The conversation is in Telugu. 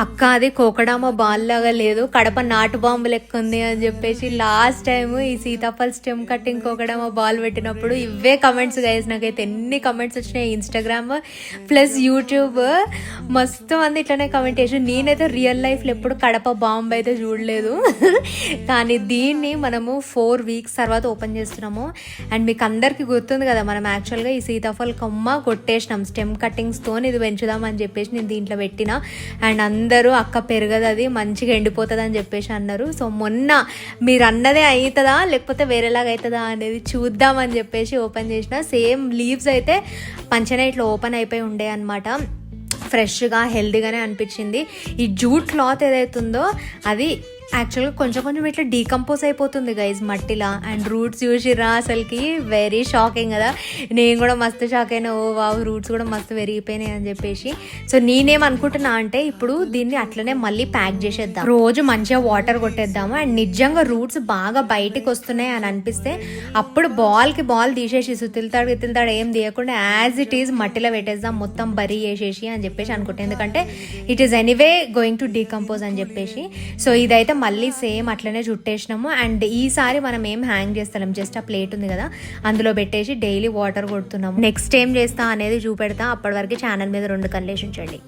అక్క అది కోకడామ బాల్ లాగా లేదు, కడప నాటు బాంబు లెక్క ఉంది అని చెప్పేసి లాస్ట్ టైం ఈ సీతాఫల్ స్టెమ్ కట్టింగ్ కోకడామ బాల్ పెట్టినప్పుడు ఇవే కమెంట్స్ గైస్. నాకైతే ఎన్ని కమెంట్స్ వచ్చినాయి ఇన్స్టాగ్రామ్ ప్లస్ యూట్యూబ్, మస్తు మంది ఇట్లనే కమెంట్ చేసి. నేనైతే రియల్ లైఫ్లో ఎప్పుడు కడప బాంబు అయితే చూడలేదు కానీ దీన్ని మనము 4 weeks తర్వాత ఓపెన్ చేస్తున్నాము. అండ్ మీకు అందరికీ గుర్తుంది కదా, మనం యాక్చువల్గా ఈ సీతాఫల్ కొమ్మ కొట్టేసినాం స్టెమ్ కట్టింగ్స్తో, ఇది పెంచుదాం అని చెప్పేసి నేను దీంట్లో పెట్టిన. అండ్ అందరూ అక్క పెరగదు, అది మంచిగా ఎండిపోతుంది అని చెప్పేసి అన్నారు. సో మొన్న మీరు అన్నదే అవుతుందా లేకపోతే వేరేలాగా అవుతుందా అనేది చూద్దామని చెప్పేసి ఓపెన్ చేసిన. సేమ్ లీవ్స్ అయితే పంచనే ఇట్లా ఓపెన్ అయిపోయి ఉండే అనమాట. ఫ్రెష్గా హెల్దీగానే అనిపించింది. ఈ జూట్ క్లాత్ ఏదైతుందో అది యాక్చువల్గా కొంచెం కొంచెం ఇట్లా డీకంపోజ్ అయిపోతుంది గైజ్ మట్టిలా. అండ్ రూట్స్ చూసిరా అసలుకి వెరీ షాకింగ్ కదా, నేను కూడా మస్తు షాక్ అయినా. ఓ వావ్, రూట్స్ కూడా మస్తు పెరిగిపోయినాయి అని చెప్పేసి. సో నేనేమనుకుంటున్నా అంటే ఇప్పుడు దీన్ని అట్లనే మళ్ళీ ప్యాక్ చేసేద్దాం, రోజు మంచిగా వాటర్ కొట్టేద్దాము. అండ్ నిజంగా రూట్స్ బాగా బయటికి వస్తున్నాయి అని అనిపిస్తే అప్పుడు బాల్కి బాల్ తీసేసి సుతిల్తాడు ఏం తీయకుండా యాజ్ ఇట్ ఈజ్ మట్టిలో పెట్టేద్దాం, మొత్తం బరీ చేసేసి అని చెప్పేసి అనుకుంటాను. ఎందుకంటే it is anyway going to decompose అని చెప్పేసి. సో ఇదైతే మళ్ళీ సేమ్ అట్లనే చుట్టేసినాము. అండ్ ఈసారి మనం ఏం హ్యాంగ్ చేస్తాం, జస్ట్ ఆ ప్లేట్ ఉంది కదా అందులో పెట్టేసి డైలీ వాటర్ కొడుతున్నాము. నెక్స్ట్ ఏం చేస్తా అనేది చూపెడతా. అప్పటి వరకు ఛానల్ మీద 2 కళ్ళేసి ఉంచండి.